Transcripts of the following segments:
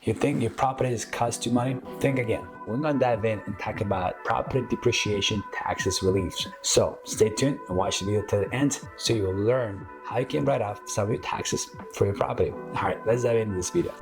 You think your property is cost too money? Think again. We're gonna dive in and talk about property depreciation taxes reliefs. So stay tuned and watch the video till the end so you'll learn how you can write off some of your taxes for your property. All right, let's dive into this video.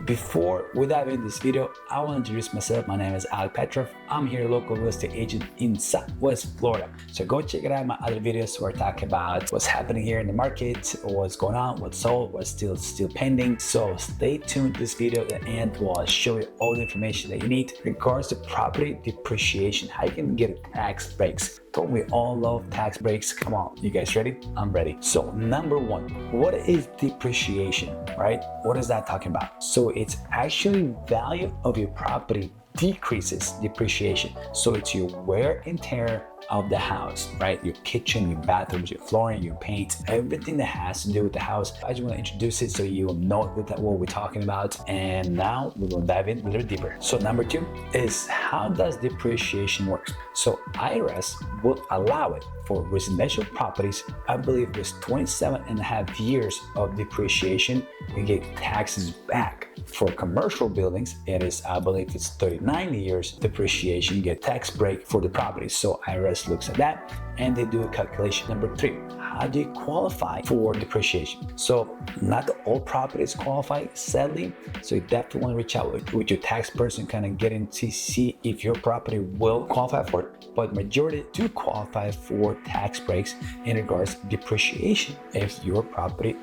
Before we dive into this video, I want to introduce myself. My name is Alek Petrov. I'm here, local real estate agent in Southwest Florida. So go check it out my other videos where I talk about what's happening here in the market, what's going on, what's sold, what's still pending. So stay tuned to this video at the end while I show you all the information that you need in regards to property depreciation, how you can get tax breaks. Don't we all love tax breaks? Come on, you guys ready? I'm ready. So number one, what is depreciation, right? What is that talking about? So it's actually value of your property decreases depreciation. So it's your wear and tear of the house, right? Your kitchen, your bathrooms, your flooring, your paint, everything that has to do with the house. I just want to introduce it so you will know what we're talking about. And now we're going to dive in a little deeper. So number two is how does depreciation work? So IRS will allow it for residential properties. I believe there's 27 and a half years of depreciation. You get taxes back. For commercial buildings, it is, I believe it's 39 years depreciation. You get tax break for the property. So IRS looks at that and they do a calculation. Number three, how do you qualify for depreciation? So not all properties qualify, sadly. So you definitely want to reach out with your tax person, kind of get in to see if your property will qualify for it. But majority do qualify for tax breaks in regards to depreciation if your property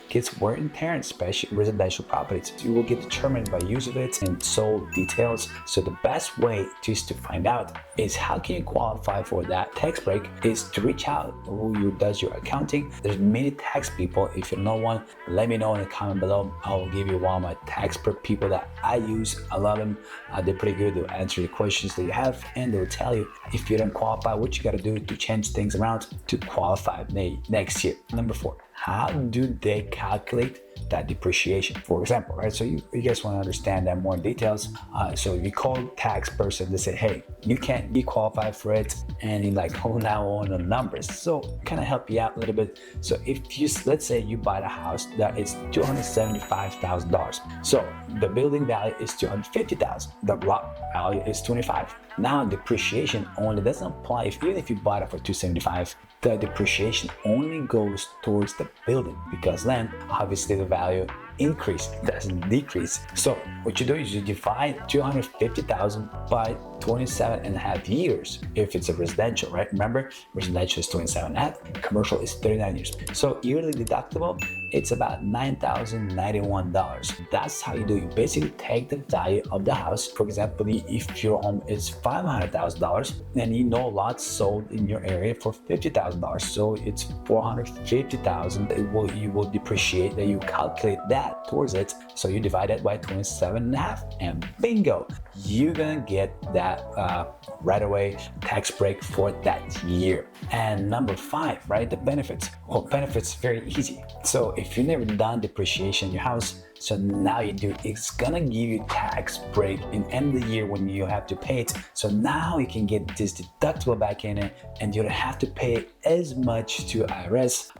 gets wear and tear, especially residential properties. You will get determined by use of it and sold details. So the best way just to find out is how can you qualify for that tax break is to reach out who does your accounting. There's many tax people. If you know one, let me know in the comment below. I will give you one of my tax prep people that I use. A lot of them, they're pretty good. They'll answer the questions that you have and they'll tell you if you don't qualify, what you got to do to change things around to qualify next year. Number four, how do they calculate that depreciation? For example, right? So you guys want to understand that more in details. So you call tax person, they say, hey, you can't be qualified for it. And you're like, oh, now on the numbers. So kind of help you out a little bit. So if you, let's say you buy the house that is $275,000. So the building value is $250,000. The lot value is $25,000. Now depreciation only doesn't apply even if you bought it for $275,000. The depreciation only goes towards the building because then obviously the value increase, doesn't decrease. So what you do is you divide $250,000 by 27 and a half years if it's a residential, right? Remember, residential is 27 and a half, commercial is 39 years. So yearly deductible, it's about $9,091. That's how you do it. You basically take the value of the house. For example, if your home is $500,000 and you know lots sold in your area for $50,000, so it's $450,000. You will depreciate that. You calculate that towards it. So you divide it by 27 and a half and bingo, you're gonna get that right away tax break for that year. And number five, right, the benefits. Well, benefits very easy. So if you've never done depreciation in your house, so now you do, it's gonna give you tax break in end of the year when you have to pay it. So now you can get this deductible back in it and you don't have to pay as much to IRS.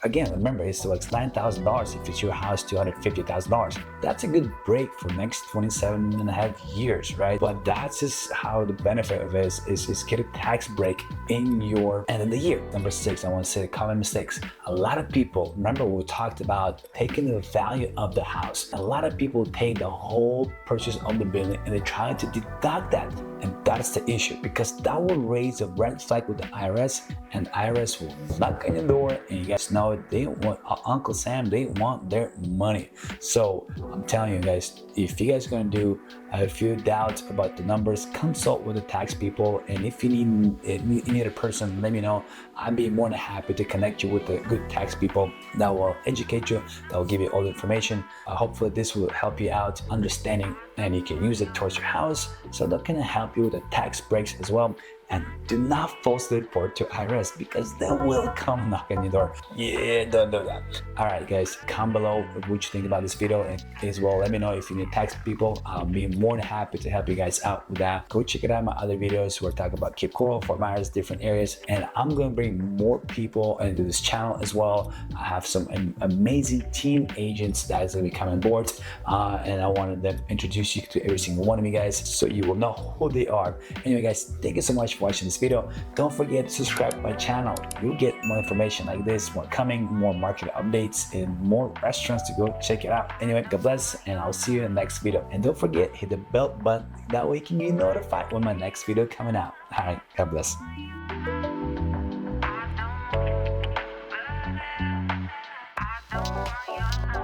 Again, remember, it's like $9,000 if it's your house, $250,000. That's a good break for next 27 and a half years, right? But that's just how the benefit of it is get a tax break in your end of the year. Number six, I want to say the common mistakes. A lot of people, remember we talked about taking the value of the house. A lot of people take the whole purchase of the building and they try to deduct that. And that's the issue because that will raise a red flag with the IRS and IRS will knock on your door and you guys know it. They want Uncle Sam, they want their money. So I'm telling you guys, if you guys are going to do a few doubts about the numbers, consult with the tax people. And if you need a person, let me know. I'd be more than happy to connect you with the good tax people that will educate you, that will give you all the information. Hopefully this will help you out understanding and you can use it towards your house. So that can help you with the tax breaks as well. and do not falsely report to IRS because they will come knock on your door. Yeah, don't do that. All right, guys, comment below what you think about this video, and as well, let me know if you need tax people. I'll be more than happy to help you guys out with that. Go check it out my other videos where I talk about Cape Coral, Fort Myers, different areas, and I'm going to bring more people into this channel as well. I have some amazing team agents that is going to be coming on board, and I wanted to introduce you to every single one of you guys so you will know who they are. Anyway, guys, thank you so much for watching this video. Don't forget to subscribe to my channel. You'll get more information like this, more coming, more market updates, and more restaurants to go check it out. Anyway, God bless, and I'll see you in the next video. And don't forget, hit the bell button. That way you can get notified when my next video coming out. All right, God bless. I don't want your love.